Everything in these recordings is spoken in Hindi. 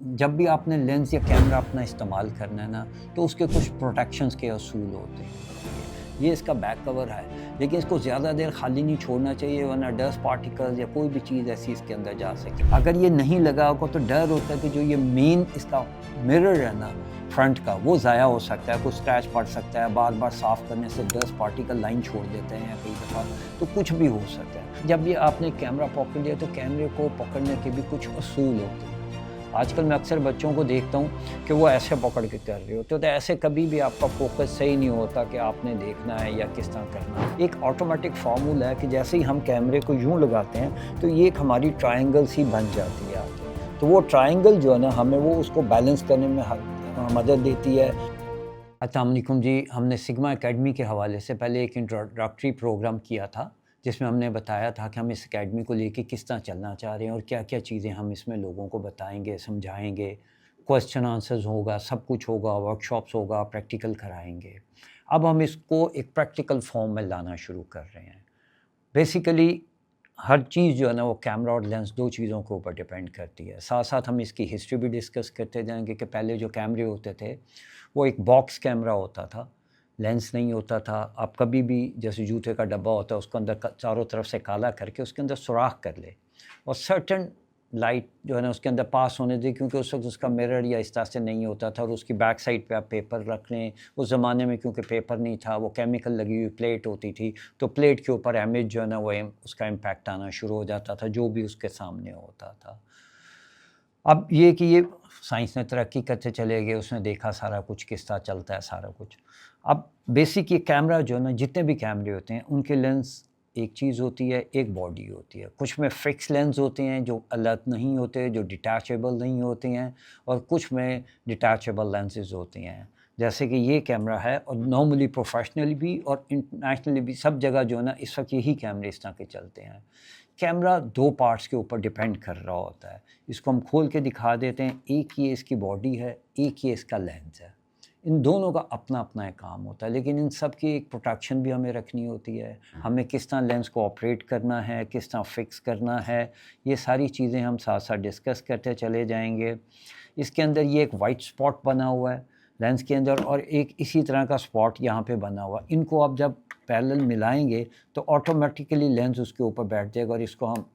जब भी आपने लेंस या कैमरा अपना इस्तेमाल करना है ना, तो उसके कुछ प्रोटेक्शंस के असूल होते हैं। ये इसका बैक कवर है, लेकिन इसको ज़्यादा देर खाली नहीं छोड़ना चाहिए, वरना डस्ट पार्टिकल्स या कोई भी चीज़ ऐसी इसके अंदर जा सके। अगर ये नहीं लगा होगा तो डर होता है कि जो ये मेन इसका मिरर है ना फ्रंट का, वो ज़ाया हो सकता है, कुछ स्क्रैच पड़ सकता है, बार बार साफ़ करने से डस्ट पार्टिकल लाइन छोड़ देते हैं कई दफ़ा, तो कुछ भी हो सकता है। जब ये आपने कैमरा पकड़ लिया तो कैमरे को पकड़ने के भी कुछ असूल होते हैं। आजकल मैं अक्सर बच्चों को देखता हूँ कि वो ऐसे पकड़ के कर रहे होते, तो ऐसे कभी भी आपका फोकस सही नहीं होता कि आपने देखना है या किस तरह करना है। एक ऑटोमेटिक फार्मूला है कि जैसे ही हम कैमरे को यूँ लगाते हैं तो ये एक हमारी ट्रायंगल सी बन जाती है आगे। तो वो ट्रायंगल जो है ना, हमें वो उसको बैलेंस करने में मदद देती है। अस्सलाम वालेकुम जी, हमने सिग्मा एकेडमी के हवाले से पहले एक इंट्रोडक्टरी प्रोग्राम किया था, जिसमें हमने बताया था कि हम इस एकेडमी को लेके किस तरह चलना चाह रहे हैं और क्या-क्या चीज़ें हम इसमें लोगों को बताएँगे, समझाएँगे, क्वेश्चन आंसर्स होगा, सब कुछ होगा, वर्कशॉप्स होगा, प्रैक्टिकल कराएँगे। अब हम इसको एक प्रैक्टिकल फॉर्म में लाना शुरू कर रहे हैं। बेसिकली हर चीज़ जो है ना, वो कैमरा और लेंस 2 चीज़ों के ऊपर डिपेंड करती है। साथ-साथ हम इसकी हिस्ट्री भी डिस्कस करते जाएँगे कि पहले जो कैमरे होते थे, वो एक बॉक्स कैमरा होता था, लेंस नहीं होता था। आप कभी भी जैसे जूते का डब्बा होता है, उसको अंदर चारों तरफ से काला करके उसके अंदर सुराख कर ले और सर्टेन लाइट जो है ना उसके अंदर पास होने दें, क्योंकि उस वक्त उसका मिरर या इस तरह से नहीं होता था और उसकी बैक साइड पे आप पेपर रख लें। उस ज़माने में क्योंकि पेपर नहीं था, वो केमिकल लगी हुई प्लेट होती थी, तो प्लेट के ऊपर इमेज जो है ना वो उसका इम्पैक्ट आना शुरू हो जाता था जो भी उसके सामने होता था। अब ये कि ये साइंस ने तरक्की करते चले गए, उसने देखा सारा कुछ किस तरह चलता है सारा कुछ। अब बेसिक ये कैमरा जो है ना, जितने भी कैमरे होते हैं उनके लेंस एक चीज़ होती है, एक बॉडी होती है। कुछ में फिक्स लेंस होते हैं जो अलग नहीं होते, जो डिटैचेबल नहीं होते हैं, और कुछ में डिटैचेबल लेंसेज होते हैं। जैसे कि ये कैमरा है, और नॉर्मली प्रोफेशनली भी और इंटरनेशनली भी सब जगह जो है ना इस वक्त यही कैमरे इस तरह के चलते हैं। कैमरा 2 पार्ट्स के ऊपर डिपेंड कर रहा होता है। इसको हम खोल के दिखा देते हैं, एक ये इसकी बॉडी है, एक ये इसका लेंस है। इन दोनों का अपना-अपना एक काम होता है, लेकिन इन सब की एक प्रोटेक्शन भी हमें रखनी होती है। हमें किस तरह लेंस को ऑपरेट करना है, किस तरह फिक्स करना है, ये सारी चीज़ें हम साथ-साथ डिस्कस करते चले जाएँगे। इसके अंदर ये एक वाइट स्पॉट बना हुआ है लेंस के अंदर, और एक इसी तरह का स्पॉट यहाँ पे बना हुआ है। इनको आप जब पैरेलल मिलाएँगे तो ऑटोमेटिकली लेंस उसके ऊपर बैठ जाएगा, और इसको हम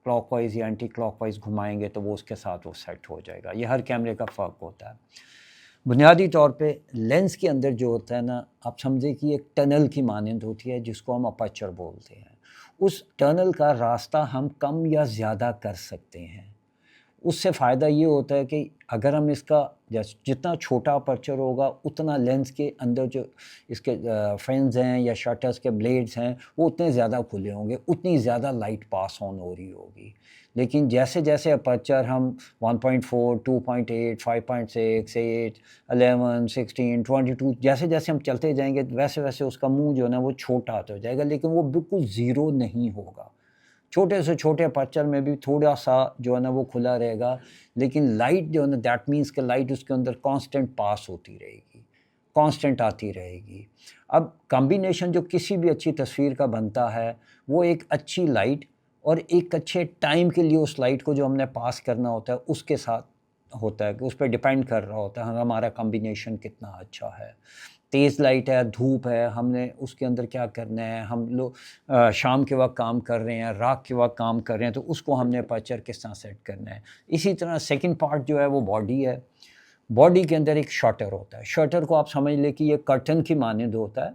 क्लॉकवाइज़ या एंटी क्लॉकवाइज़ घुमाएँगे तो वो उसके साथ वो सेट हो जाएगा। ये हर कैमरे का फ़र्क होता है। बुनियादी तौर पे लेंस के अंदर जो होता है ना, आप समझे कि एक टनल की मानंद होती है जिसको हम अपर्चर बोलते हैं। उस टनल का रास्ता हम कम या ज़्यादा कर सकते हैं। उससे फ़ायदा ये होता है कि अगर हम इसका जितना छोटा अपर्चर होगा, उतना लेंस के अंदर जो इसके फेन्स हैं या शटर्स के ब्लेड्स हैं, वो उतने ज़्यादा खुले होंगे, उतनी ज़्यादा लाइट पास ऑन हो रही होगी। लेकिन जैसे-जैसे अपर्चर हम 1.4, 2.8, 5.6, 8, 11, 16, 22 जैसे-जैसे हम चलते जाएँगे, वैसे-वैसे उसका मुँह जो है ना वो छोटा होता जाएगा, लेकिन वो बिल्कुल ज़ीरो नहीं होगा। छोटे से छोटे अपर्चर में भी थोड़ा-सा जो है ना वो खुला रहेगा, लेकिन लाइट जो है ना, दैट मीन्स कि लाइट उसके अंदर कांस्टेंट पास होती रहेगी, कांस्टेंट आती रहेगी। अब कॉम्बिनेशन जो किसी भी अच्छी तस्वीर का बनता है, वो एक अच्छी लाइट और एक अच्छे टाइम के लिए उस लाइट को जो हमने पास करना होता है, उसके साथ होता है कि उस पे डिपेंड कर रहा होता है हमारा कॉम्बिनेशन कितना अच्छा है। तेज़ लाइट है, धूप है, हमने उसके अंदर क्या करना है, हम लोग शाम के वक़्त काम कर रहे हैं, रात के वक़्त काम कर रहे हैं, तो उसको हमने अपर्चर किस तरह सेट करना है। इसी तरह सेकंड पार्ट जो है वो बॉडी है। बॉडी के अंदर एक शटर होता है। शटर को आप समझ लें कि ये कर्टन की मानंद होता है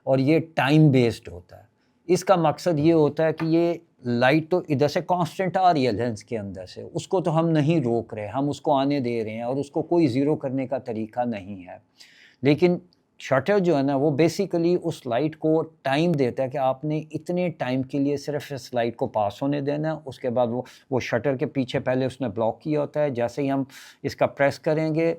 और ये टाइम बेस्ड होता है। इसका मकसद ये होता है कि ये लाइट तो इधर से कांस्टेंट आ रही है लेंस के अंदर से, उसको तो हम नहीं रोक रहे, हम उसको आने दे रहे हैं और उसको कोई ज़ीरो करने का तरीका नहीं है। लेकिन शटर जो है ना, वो बेसिकली उस लाइट को टाइम देता है कि आपने इतने टाइम के लिए सिर्फ इस लाइट को पास होने देना। उसके बाद वो शटर के पीछे पहले उसने ब्लॉक किया होता है। जैसे ही हम इसका प्रेस करेंगे,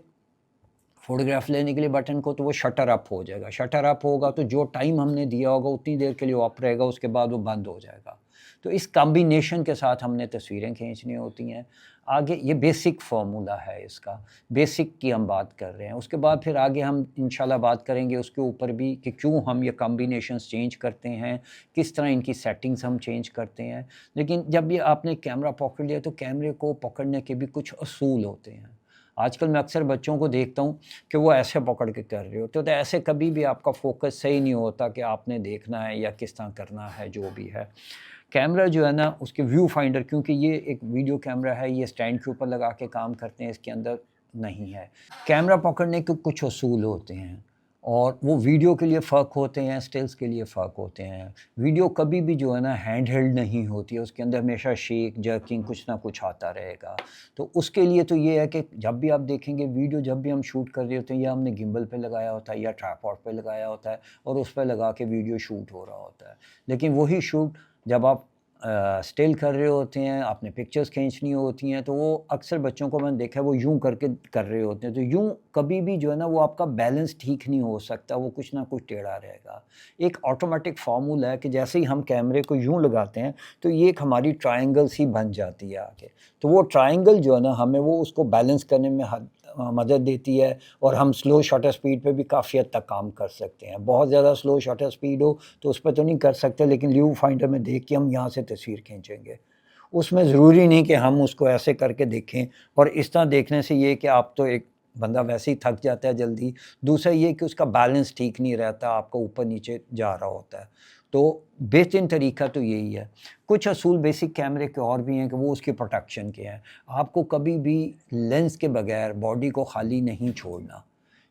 फ़ोटोग्राफ लेने के लिए बटन को, तो वो शटर अप हो जाएगा। शटर अप होगा तो जो टाइम हमने दिया होगा उतनी देर के लिए ऑफ रहेगा, उसके बाद वो बंद हो जाएगा। तो इस कॉम्बिनेशन के साथ हमने तस्वीरें खींचनी होती हैं। आगे ये बेसिक फ़ॉर्मूला है इसका, बेसिक की हम बात कर रहे हैं। उसके बाद फिर आगे हम इंशाल्लाह बात करेंगे उसके ऊपर भी कि क्यों हम ये कॉम्बिनेशंस चेंज करते हैं, किस तरह इनकी सेटिंग्स हम चेंज करते हैं। लेकिन जब ये आपने कैमरा पकड़ लिया तो कैमरे को पकड़ने के भी कुछ असूल होते हैं। आजकल मैं अक्सर बच्चों को देखता हूँ कि वो ऐसे पकड़ के कर रहे होते, तो ऐसे कभी भी आपका फ़ोकस सही नहीं होता कि आपने देखना है या किस तरह करना है जो भी है। कैमरा जो है ना उसके व्यू फाइंडर, क्योंकि ये एक वीडियो कैमरा है, ये स्टैंड के ऊपर लगा के काम करते हैं, इसके अंदर नहीं है। कैमरा पकड़ने के कुछ असूल होते हैं और वो वीडियो के लिए फ़र्क होते हैं, स्टिल्स के लिए फ़र्क होते हैं। वीडियो कभी भी जो है ना हैंड हेल्ड नहीं होती है, उसके अंदर हमेशा शेक, जर्किंग कुछ ना कुछ आता रहेगा। तो उसके लिए तो ये है कि जब भी आप देखेंगे वीडियो, जब भी हम शूट कर रहे होते हैं, या हमने गिम्बल पे लगाया होता है या ट्राइपॉड पे लगाया होता है और उस पे लगा के वीडियो शूट हो रहा होता है। लेकिन वही शूट जब आप स्टिल कर रहे होते हैं, आपने पिक्चर्स खींचनी होती हैं, तो वो अक्सर बच्चों को मैंने देखा है वो यूँ करके कर रहे होते हैं। तो यूँ कभी भी जो है ना वो आपका बैलेंस ठीक नहीं हो सकता, वो कुछ ना कुछ टेढ़ा रहेगा। एक ऑटोमेटिक फ़ॉर्मूला है कि जैसे ही हम कैमरे को यूँ लगाते हैं तो ये एक हमारी ट्रायंगल सी बन जाती है आगे। तो वो ट्रायंगल जो है ना हमें वो उसको बैलेंस करने में मदद देती है और हम स्लो शटर स्पीड पे भी काफ़ी हद तक काम कर सकते हैं। बहुत ज़्यादा स्लो शटर स्पीड हो तो उस पे तो नहीं कर सकते, लेकिन व्यू फाइंडर में देख के हम यहाँ से तस्वीर खींचेंगे। उसमें ज़रूरी नहीं कि हम उसको ऐसे करके देखें, और इस तरह देखने से ये कि आप तो एक बंदा वैसे ही थक जाता है जल्दी, दूसरा ये कि उसका बैलेंस ठीक नहीं रहता, आपका ऊपर-नीचे जा रहा होता है। तो बेहतरीन तरीका तो यही है। कुछ असूल बेसिक कैमरे के और भी हैं कि वो उसकी प्रोटेक्शन के हैं। आपको कभी भी लेंस के बगैर बॉडी को खाली नहीं छोड़ना,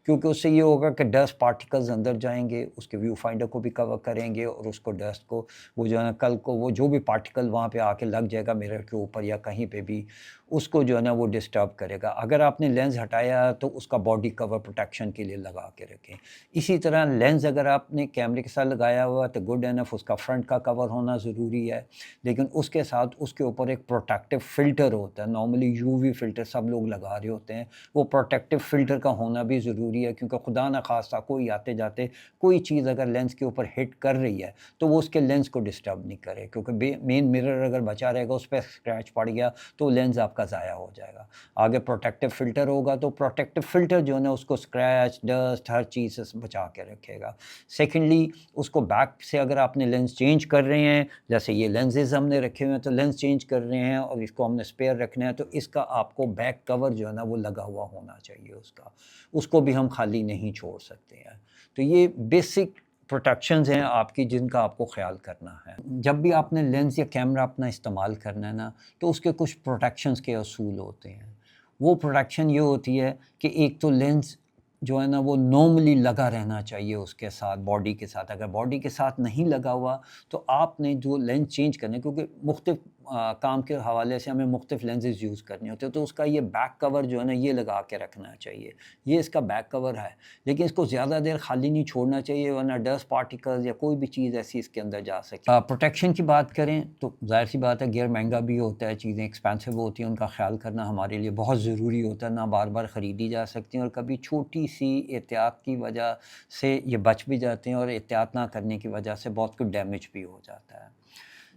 क्योंकि उससे ये होगा कि डस्ट पार्टिकल्स अंदर जाएँगे, उसके व्यू फाइंडर को भी कवर करेंगे और उसको डस्ट को, वो जो है ना कल को वो जो भी पार्टिकल वहाँ पे आके लग जाएगा मिरर के ऊपर या कहीं पे भी, उसको जो है ना वो डिस्टर्ब करेगा। अगर आपने लेंस हटाया तो उसका बॉडी कवर प्रोटेक्शन के लिए लगा के रखें। इसी तरह लेंस अगर आपने कैमरे के साथ लगाया हुआ तो गुड एनफ उसका फ्रंट का कवर होना ज़रूरी है, लेकिन उसके साथ उसके ऊपर एक प्रोटेक्टिव फ़िल्टर होता है। नॉर्मली यूवी फ़िल्टर सब लोग लगा रहे होते हैं, वो प्रोटेक्टिव फ़िल्टर का होना भी ज़रूरी है, क्योंकि खुदा न खास्ता कोई आते जाते कोई चीज़ अगर लेंस के ऊपर हिट कर रही है तो वो उसके लेंस को डिस्टर्ब नहीं करे, क्योंकि मेन मिरर अगर बचा रहेगा उस पर स्क्रैच पड़ गया तो लेंस आपका ज़ाया हो जाएगा। आगे प्रोटेक्टिव फ़िल्टर होगा तो प्रोटेक्टिव फ़िल्टर जो है ना उसको स्क्रैच, डस्ट हर चीज़ से बचा के रखेगा। सेकेंडली उसको बैक से अगर आपने लेंस चेंज कर रहे हैं, जैसे ये लेंसेज हमने रखे हुए हैं तो लेंस चेंज कर रहे हैं और इसको हमने स्पेयर रखना है, तो इसका आपको बैक कवर जो है ना वो लगा हुआ होना चाहिए उसका, उसको भी हम खाली नहीं छोड़ सकते हैं। तो ये बेसिक प्रोटेक्शंस हैं आपकी जिनका आपको ख़्याल करना है। जब भी आपने लेंस या कैमरा अपना इस्तेमाल करना है ना, तो उसके कुछ प्रोटेक्शंस के असूल होते हैं। वो प्रोटेक्शन ये होती है कि एक तो लेंस जो है ना वो नॉर्मली लगा रहना चाहिए उसके साथ, बॉडी के साथ। अगर बॉडी के साथ नहीं लगा हुआ तो आपने जो लेंस चेंज करने, क्योंकि मुख्तलिफ काम के हवाले से हमें मुख्तलिफ लेंसेज यूज़ करने होते हैं, तो उसका ये बैक कवर जो है ना ये लगा के रखना चाहिए। ये इसका बैक कवर है, लेकिन इसको ज़्यादा देर खाली नहीं छोड़ना चाहिए, वरना डस्ट पार्टिकल्स या कोई भी चीज़ ऐसी इसके अंदर जा सके। प्रोटेक्शन की बात करें तो ज़ाहिर सी बात है गियर महंगा भी होता है, चीज़ें एक्सपेंसिव होती हैं, उनका ख्याल करना हमारे लिए बहुत ज़रूरी होता है। ना बार बार ख़रीदी जा सकती हैं और कभी छोटी सी एहतियात की वजह से ये बच भी जाते हैं और एहतियात ना करने की वजह से बहुत कुछ डैमेज भी हो जाता है।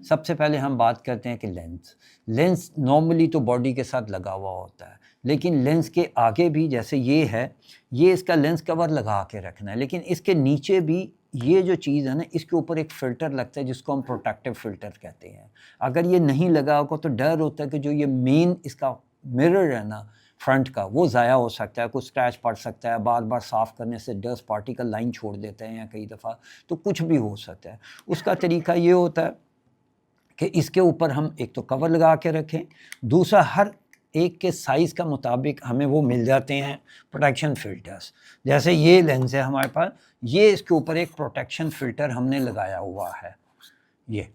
सबसे पहले हम बात करते हैं कि लेंस नॉर्मली तो बॉडी के साथ लगा हुआ होता है, लेकिन लेंस के आगे भी जैसे ये है, ये इसका लेंस कवर लगा के रखना है, लेकिन इसके नीचे भी ये जो चीज़ है ना इसके ऊपर एक फ़िल्टर लगता है जिसको हम प्रोटेक्टिव फ़िल्टर कहते हैं। अगर ये नहीं लगा होगा तो डर होता है कि जो ये मेन इसका मिरर है ना फ्रंट का वो ज़ाया हो सकता है, कुछ स्क्रैच पड़ सकता है, बार बार साफ़ करने से डस्ट पार्टिकल लाइन छोड़ देते हैं या कई दफ़ा, तो कुछ भी हो सकता है। उसका तरीका ये होता है कि इसके ऊपर हम एक तो कवर लगा के रखें, दूसरा हर एक के साइज़ का मुताबिक हमें वो मिल जाते हैं प्रोटेक्शन फ़िल्टर्स। जैसे ये लेंस है हमारे पास, ये इसके ऊपर एक प्रोटेक्शन फ़िल्टर हमने लगाया हुआ है ये,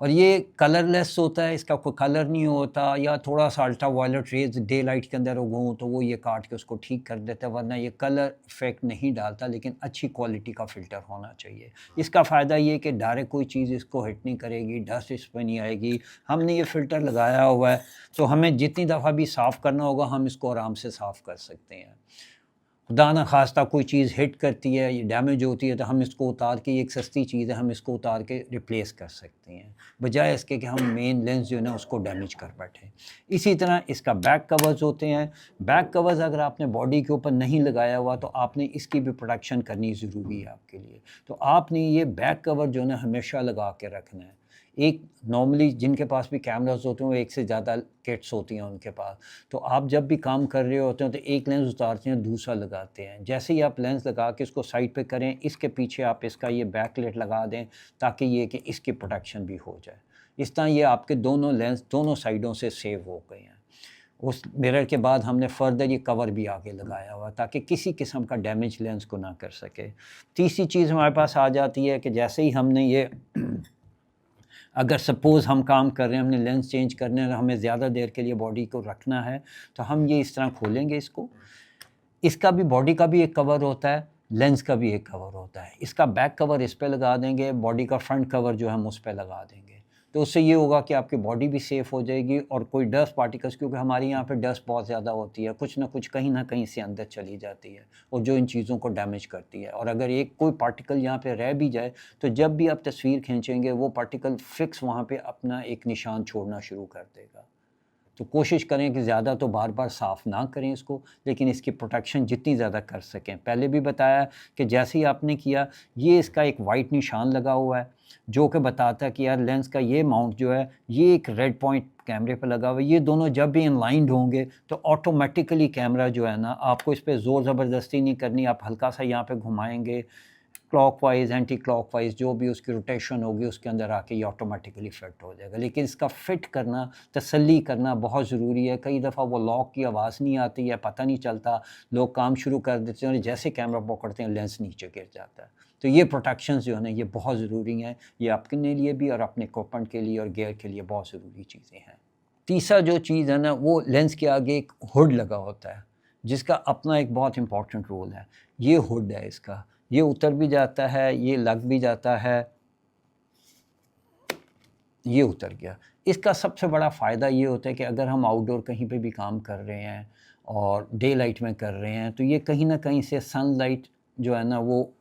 और ये कलरलेस होता है, इसका कोई कलर नहीं होता, या थोड़ा सा ultraviolet rays daylight के अंदर हो तो वो ये काट के उसको ठीक कर देता है, वरना ये कलर इफेक्ट नहीं डालता, लेकिन अच्छी क्वालिटी का फ़िल्टर होना चाहिए। इसका फ़ायदा ये कि डायरेक्ट कोई चीज़ इसको हिट नहीं करेगी, डस्ट इस पर नहीं आएगी। हमने ये फ़िल्टर लगाया हुआ है तो हमें जितनी दफ़ा भी साफ़ करना होगा हम इसको आराम से साफ़ कर सकते हैं। खुदा न खास्ता कोई चीज़ हिट करती है, ये डैमेज होती है, तो हम इसको उतार के, ये एक सस्ती चीज़ है, हम इसको उतार के रिप्लेस कर सकते हैं, बजाय इसके कि हम मेन लेंस जो है ना उसको डैमेज कर बैठें। इसी तरह इसका बैक कवर्स होते हैं। बैक कवर्स अगर आपने बॉडी के ऊपर नहीं लगाया हुआ तो आपने इसकी भी प्रोटेक्शन करनी ज़रूरी है आपके लिए। तो आपने ये बैक कवर जो है ना हमेशा लगा के रखना है। एक नॉर्मली जिनके पास भी कैमरास होते हैं वो एक से ज़्यादा किट्स होती हैं उनके पास, तो आप जब भी काम कर रहे होते हैं तो एक लेंस उतारते हैं, दूसरा लगाते हैं। जैसे ही आप लेंस लगा के इसको साइड पे करें, इसके पीछे आप इसका ये बैकलाइट लगा दें ताकि ये कि इसकी प्रोटेक्शन भी हो जाए। इस तरह ये आपके दोनों लेंस दोनों साइडों से सेव हो गए हैं। उस मिरर के बाद हमने फर्दर ये कवर भी आगे लगाया हुआ ताकि किसी किस्म का डैमेज लेंस को ना कर सके। तीसरी चीज़ हमारे पास आ जाती है कि जैसे ही हमने ये अगर सपोज़ हम काम कर रहे हैं, हमने लेंस चेंज करने हैं, हमें ज़्यादा देर के लिए बॉडी को रखना है, तो हम ये इस तरह खोलेंगे इसको। इसका भी बॉडी का भी एक कवर होता है, लेंस का भी एक कवर होता है। इसका बैक कवर इस पे लगा देंगे, बॉडी का फ्रंट कवर जो है हम उस पे लगा देंगे। तो उससे ये होगा कि आपकी बॉडी भी सेफ़ हो जाएगी और कोई डस्ट पार्टिकल्स, क्योंकि हमारे यहाँ पे डस्ट बहुत ज़्यादा होती है, कुछ ना कुछ कहीं ना कहीं से अंदर चली जाती है और जो इन चीज़ों को डैमेज करती है। और अगर एक कोई पार्टिकल यहाँ पे रह भी जाए तो जब भी आप तस्वीर खींचेंगे वो पार्टिकल फिक्स वहाँ पे अपना एक निशान छोड़ना शुरू कर देगा। तो कोशिश करें कि ज़्यादा तो बार बार साफ़ ना करें इसको, लेकिन इसकी प्रोटेक्शन जितनी ज़्यादा कर सकें। पहले भी बताया कि जैसे ही आपने किया, ये इसका एक वाइट निशान लगा हुआ है जो कि बताता है कि यार लेंस का ये माउंट जो है ये एक रेड पॉइंट कैमरे पर लगा हुआ है। ये दोनों जब भी इनलाइंड होंगे तो ऑटोमेटिकली कैमरा जो है ना, आपको इस पर ज़ोर ज़बरदस्ती नहीं करनी, आप हल्का सा यहाँ पे घुमाएंगे, क्लॉकवाइज़ एंटी क्लॉकवाइज़ जो भी उसकी रोटेशन होगी उसके अंदर आके ये ऑटोमेटिकली फ़िट हो जाएगा। लेकिन इसका फ़िट करना, तसल्ली करना बहुत ज़रूरी है। कई दफ़ा वो लॉक की आवाज़ नहीं आती है, पता नहीं चलता, लोग काम शुरू कर देते हैं और जैसे कैमरा पकड़ते हैं लेंस नीचे गिर जाता है। तो ये प्रोटेक्शंस जो है ना ये बहुत ज़रूरी हैं, ये अपने लिए भी और अपने इक्विपमेंट के लिए और गियर के लिए बहुत ज़रूरी चीज़ें हैं। तीसरा जो चीज़ है ना वो लेंस के आगे एक हुड लगा होता है जिसका अपना एक बहुत इम्पॉर्टेंट रोल है। ये हुड है इसका, ये उतर भी जाता है, ये लग भी जाता है, ये उतर गया। इसका सबसे बड़ा फ़ायदा ये होता है कि अगर हम आउटडोर कहीं पे भी काम कर रहे हैं और डे लाइट में कर रहे हैं तो ये कहीं न कहीं से सनलाइट जो है ना वो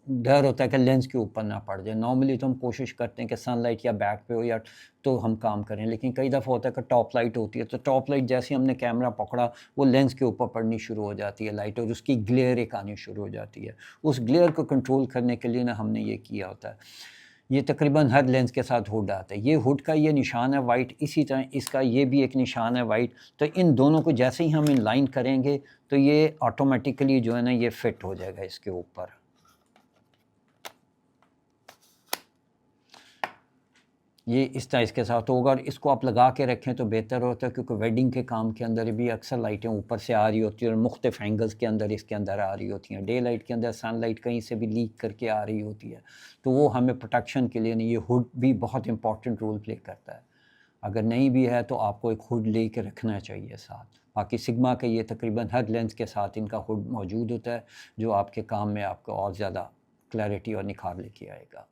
डर होता है कि लेंस के ऊपर ना पड़ जाए। नॉर्मली तो हम कोशिश करते हैं कि सनलाइट या बैक पे हो या तो हम काम करें, लेकिन कई दफ़ा होता है कि टॉप लाइट होती है, तो टॉप लाइट जैसे ही हमने कैमरा पकड़ा वो लेंस के ऊपर पड़नी शुरू हो जाती है लाइट और उसकी ग्लेयर एक आनी शुरू हो जाती है। उस ग्लेयर को कंट्रोल करने के लिए ना हमने ये किया होता है। ये तकरीबन हर लेंस के साथ हुड आता है। ये हुड का ये निशान है वाइट, इसी तरह इसका ये भी एक निशान है वाइट। तो इन दोनों को जैसे ही हम इनलाइन करेंगे तो ये ऑटोमेटिकली जो है ना ये फिट हो जाएगा इसके ऊपर। ये इस तरह इसके साथ होगा और इसको आप लगा के रखें तो बेहतर होता है, क्योंकि वेडिंग के काम के अंदर भी अक्सर लाइटें ऊपर से आ रही होती हैं और मुख्तलिफ एंगल्स के अंदर इसके अंदर आ रही होती हैं। डे लाइट के अंदर सनलाइट कहीं से भी लीक करके आ रही होती है, तो वो हमें प्रोटेक्शन के लिए नहीं, ये हुड भी बहुत इंपॉर्टेंट रोल प्ले करता है। अगर नहीं भी है तो आपको एक हुड ले के रखना चाहिए साथ। बाकी सिग्मा के ये तकरीबन हर लेंस के साथ इनका हुड मौजूद होता है जो आपके काम में आपको और ज़्यादा क्लैरिटी और निखार लेके आएगा।